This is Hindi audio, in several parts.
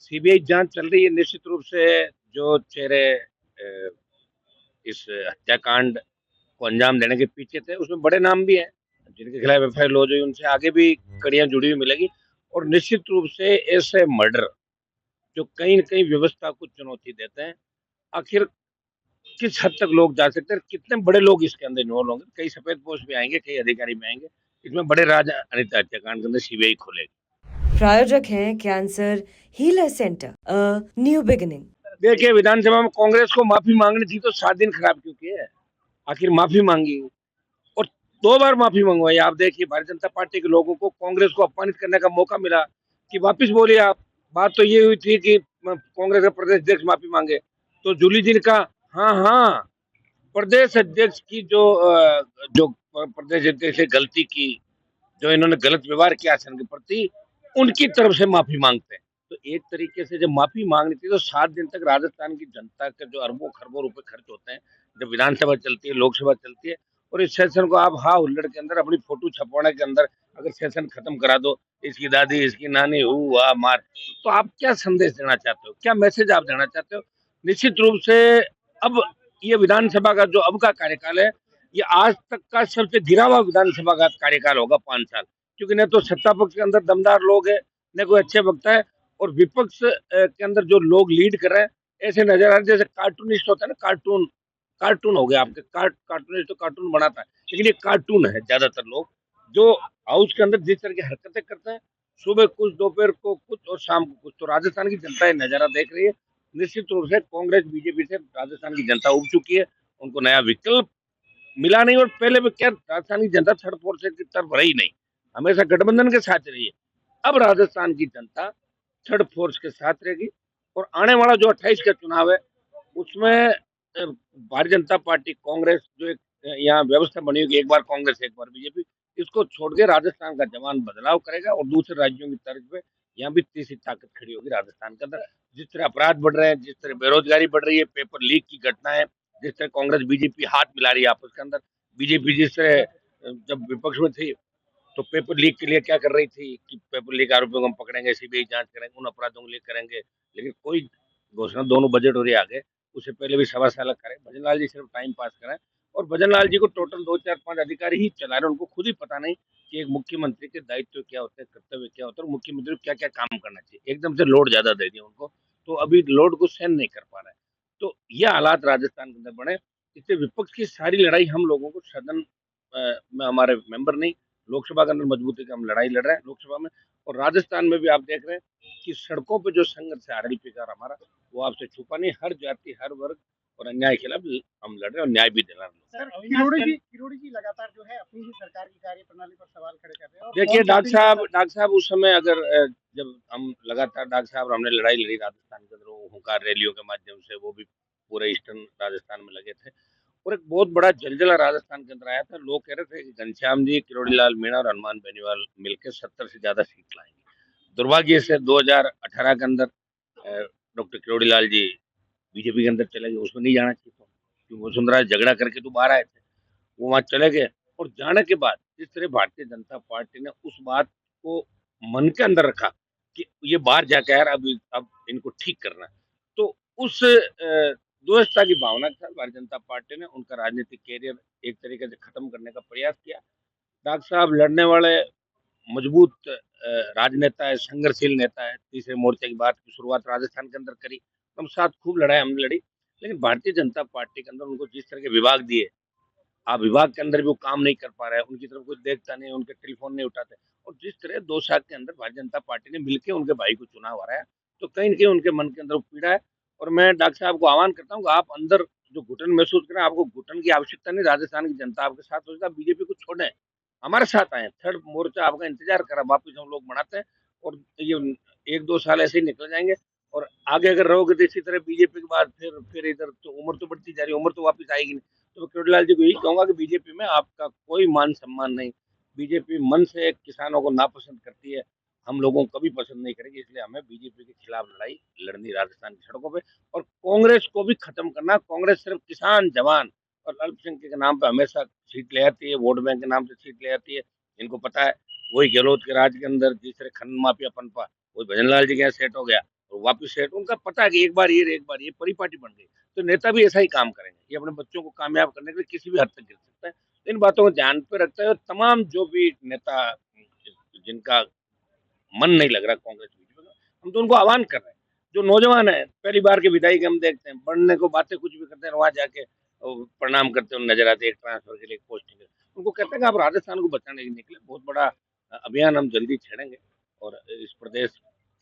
सीबीआई जांच चल रही है। निश्चित रूप से जो चेहरे अ, इस हत्याकांड को अंजाम देने के पीछे थे, उसमें बड़े नाम भी हैं, जिनके खिलाफ एफआईआर लॉन्च हुई, उनसे आगे भी कड़ियां जुड़ी हुई मिलेगी। और निश्चित रूप से ऐसे मर्डर जो कहीं न कहीं व्यवस्था को चुनौती देते हैं, आखिर किस हद तक लोग जा सकते हैं, कितने बड़े लोग इसके अंदर इन्वॉल्व होंगे। कई सफेद पोस्ट भी आएंगे, कई अधिकारी भी आएंगे। इसमें बड़े राज अनिता हत्याकांड के अंदर सीबीआई खोलेगी। प्रायोजक हैं cancer healer centre, a new beginning. देखिए, विधानसभा में कांग्रेस को माफी मांगनी थी तो 7 दिन खराब क्यों किए? आखिर माफी मांगी और 2 बार माफी मंगवाई। आप देखिए, भारतीय जनता पार्टी के लोगों को कांग्रेस को अपमानित करने का मौका मिला कि वापिस बोलिए आप। बात तो ये हुई थी कि कांग्रेस के प्रदेश अध्यक्ष माफी मांगे, तो जूली जी ने कहा हाँ हाँ, प्रदेश अध्यक्ष की जो प्रदेश अध्यक्ष ने गलती की, जो इन्होंने गलत व्यवहार किया आसन के प्रति, उनकी तरफ से माफी मांगते हैं। तो एक तरीके से जब माफी मांगनी थी तो 7 दिन तक राजस्थान की जनता के जो अरबों खरबों रुपए खर्च होते हैं, जब विधानसभा चलती है, लोकसभा चलती है, और इस सेशन को आप हा हुल्लड़ के अंदर अपनी फोटो छपवाने के अंदर अगर सेशन खत्म करा दो, इसकी दादी इसकी नानी हु हा मार, तो आप क्या संदेश देना चाहते हो, क्या मैसेज आप देना चाहते हो? निश्चित रूप से अब ये विधानसभा का जो अब का कार्यकाल है, ये आज तक का सबसे गिरा हुआ विधानसभा का कार्यकाल होगा 5 साल। क्योंकि न तो सत्ता पक्ष के अंदर दमदार लोग है, न कोई अच्छे वक्ता है, और विपक्ष के अंदर जो लोग लीड कर रहे हैं, ऐसे नजर आ रहे जैसे कार्टूनिस्ट होता है ना, कार्टून कार्टून हो गया आपके। कार्टूनिस्ट तो कार्टून बनाता है, लेकिन ये कार्टून है ज्यादातर लोग, जो हाउस के अंदर जिस तरह की हरकतें करते हैं, सुबह कुछ, दोपहर को कुछ और शाम को कुछ। तो राजस्थान की जनता ये नजारा देख रही है। निश्चित रूप से कांग्रेस बीजेपी से राजस्थान की जनता उब चुकी है, उनको नया विकल्प मिला नहीं। और पहले भी क्या, राजस्थान की जनता थर्ड फोर्स की तरफ रही नहीं, हमेशा गठबंधन के साथ रही है। अब राजस्थान की जनता थर्ड फोर्स के साथ रहेगी। और आने वाला जो 28 का चुनाव है, उसमें भारतीय जनता पार्टी कांग्रेस जो एक यहाँ व्यवस्था बनी होगी, एक बार कांग्रेस एक बार बीजेपी, इसको छोड़ के राजस्थान का जवान बदलाव करेगा। और दूसरे राज्यों की तर्ज पे यहाँ भी तीसरी ताकत खड़ी होगी राजस्थान के अंदर। जिस तरह अपराध बढ़ रहे हैं, जिस तरह बेरोजगारी बढ़ रही है, पेपर लीक की घटनाएं, जिस तरह कांग्रेस बीजेपी हाथ मिला रही है आपस के अंदर, बीजेपी जिस तरह जब विपक्ष में थी तो पेपर लीक के लिए क्या कर रही थी कि पेपर लीक आरोपियों को हम पकड़ेंगे, सीबीआई जांच करेंगे, उन अपराधों को लिए करेंगे, लेकिन कोई घोषणा, दोनों बजट हो रही आगे, उससे पहले भी सवा साल करें। भजन लाल जी सिर्फ टाइम पास करें, और भजन लाल जी को टोटल 2 4 5 अधिकारी ही चला रहे हैं। उनको खुद ही पता नहीं कि एक मुख्यमंत्री के दायित्व क्या होते हैं, कर्तव्य क्या होता है, और मुख्यमंत्री को क्या क्या काम करना चाहिए। एकदम से लोड ज्यादा दे दिया उनको, तो अभी लोड को सहन नहीं कर पा रहे हैं। तो ये हालात राजस्थान के अंदर बने। इससे विपक्ष की सारी लड़ाई हम लोगों को सदन में, हमारे मेंबर नहीं, लोकसभा के अंदर मजबूती की हम लड़ाई लड़ रहे हैं लोकसभा में। और राजस्थान में भी आप देख रहे हैं कि सड़कों पे जो संघर्ष है आरएलपी का हमारा, वो आपसे छुपा नहीं। हर जाति, हर वर्ग और अन्याय के खिलाफ हम लड़ रहे हैं और न्याय भी दिला रहे हैं। सर, किरोड़ी जी लगातार जो है अपनी ही सरकार की कार्यप्रणाली पर सवाल खड़े कर रहे हैं। देखिए डॉक्टर साहब उस समय अगर जब हम लगातार डॉक्टर साहब और हमने लड़ाई लड़ी राजस्थान के अंदर, वो हुंकार रैलियों के माध्यम से, वो भी पूरे ईस्टर्न राजस्थान में लगे थे, और एक बहुत बड़ा जलजला राजस्थान के अंदर आया था। लोग कह रहे थे कि घनश्याम जी, किरोड़ी लाल मीणा और हनुमान बेनीवाल मिलकर 70 से ज्यादा सीट लाएंगे। दुर्भाग्य से 2018 के अंदर डॉक्टर किरोड़ी लाल जी बीजेपी के अंदर चले गए। उसमें नहीं जाना चाहिए था, क्योंकि वसुंधरा झगड़ा करके तो बाहर आए थे, वो वहां चले गए। और जाने के बाद जिस तरह भारतीय जनता पार्टी ने उस बात को मन के अंदर रखा कि ये बाहर जाकर यार अब इनको ठीक करना है, तो उस द्वेषता की भावना के साथ भारतीय जनता पार्टी ने उनका राजनीतिक कैरियर एक तरीके से खत्म करने का प्रयास किया। डॉक्टर साहब लड़ने वाले मजबूत राजनेता है, संघर्षशील नेता है। तीसरे मोर्चे की बात की शुरुआत राजस्थान के अंदर करी, हम साथ खूब लड़ाई हमने लड़ी। लेकिन भारतीय जनता पार्टी के अंदर उनको जिस तरह के विभाग दिए, आप विभाग के अंदर भी वो काम नहीं कर पा रहे हैं, उनकी तरफ कुछ देखता नहीं, उनके टेलीफोन नहीं उठाते। और जिस तरह 2 साल के अंदर भारतीय जनता पार्टी ने मिलकर उनके भाई को चुनाव हराया, तो कहीं न कहीं उनके मन के अंदर वो पीड़ा है। और मैं डॉक्टर साहब को आह्वान करता हूँ कि आप अंदर जो घुटन महसूस करें, आपको घुटन की आवश्यकता नहीं। राजस्थान की जनता आपके साथ होगी, आप बीजेपी को छोड़ें, हमारे साथ आए। थर्ड मोर्चा आपका इंतजार करा, वापिस हम लोग बनाते हैं। और ये 1 2 साल ऐसे ही निकल जाएंगे। और आगे अगर रहोगे तो इसी तरह बीजेपी के बाद फिर इधर तो उम्र तो बढ़ती जा रही है, उम्र तो वापिस आएगी नहीं। तो किरोड़ीलाल जी को यही कहूंगा कि बीजेपी में आपका कोई मान सम्मान नहीं। बीजेपी मन से किसानों को नापसंद करती है, हम लोगों को कभी पसंद नहीं करेगी। इसलिए हमें बीजेपी के खिलाफ लड़ाई लड़नी राजस्थान की सड़कों पे। और कांग्रेस को भी खत्म करना। कांग्रेस सिर्फ किसान, जवान और अल्पसंख्यक के नाम पे हमेशा सीट ले आती है, वोट बैंक के नाम से सीट ले आती है। इनको पता है वही गहलोत के राज के अंदर जिस तरह खनन माफिया पनपा, वही भजन लाल जी के यहाँ सेट हो गया, और वापस सेट, उनका पता है कि एक बार ये परिपाटी बन गई तो नेता भी ऐसा ही काम करेंगे। ये अपने बच्चों को कामयाब करने के लिए किसी भी हद तक गिर सकता है। इन बातों को ध्यान पे रखते हुए तमाम जो भी नेता जिनका मन नहीं लग रहा कांग्रेस बीजेपी का, हम तो उनको आह्वान कर रहे हैं। जो नौजवान है, पहली बार के विधायक हम देखते हैं, बढ़ने को बातें कुछ भी करते हैं, वहां जाके प्रणाम करते हुए नजर आते हैं, एक ट्रांसफर के लिए, एक पोस्टिंग के लिए। उनको कहते हैं कि आप राजस्थान को बचाने के लिए निकले। बहुत बड़ा अभियान हम जल्दी छेड़ेंगे और इस प्रदेश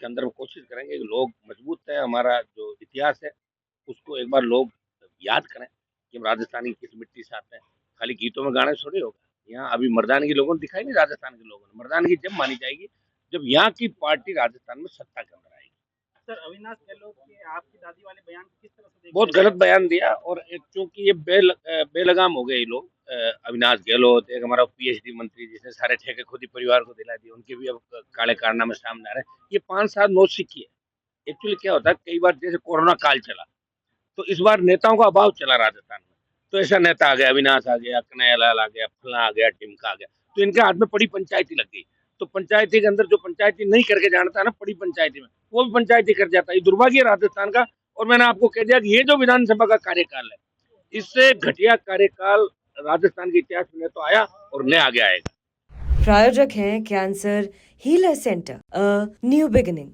के अंदर हम कोशिश करेंगे कि लोग मजबूत है, हमारा जो इतिहास है उसको एक बार लोग याद करें कि हम राजस्थानी किस मिट्टी से आते हैं। खाली गीतों में गाने थोड़ी होगा। यहाँ अभी मर्दानगी लोगों ने दिखाई नहीं, राजस्थान के लोगों ने। मर्दानगी जब मानी जाएगी जब यहाँ की पार्टी राजस्थान में सत्ता के अंदर आएगी। सर, अविनाश गहलोत के आपकी दादी वाले बयान को किस तरह से देखते बहुत हैं? गलत बयान दिया और चूंकि ये बेलगाम हो गए ये लोग। अविनाश गहलोत एक हमारा पीएचडी मंत्री जिसने सारे ठेके खुद ही परिवार को दिला दिए, उनके भी अब काले कारनामे सामने आ रहे हैं। ये 5 साल नौसिखी है। एक्चुअली क्या होता है, कई बार जैसे कोरोना काल चला तो इस बार नेताओं का अभाव चला राजस्थान में। तो ऐसा नेता आ गया, अविनाश आ गया, कन्हैयालाल आ गया, फला आ गया, टिमका आ गया, तो इनके हाथ में बड़ी पंचायती लग गई। तो पंचायती के अंदर जो पंचायती नहीं करके जानता है ना, बड़ी पंचायती में वो भी पंचायती कर जाता है। ये दुर्भाग्य है राजस्थान का। और मैंने आपको कह दिया कि ये जो विधानसभा का कार्यकाल है, इससे घटिया कार्यकाल राजस्थान के इतिहास में न तो आया और न आगे आएगा। प्रायोजक हैं cancer healer centre, a new beginning.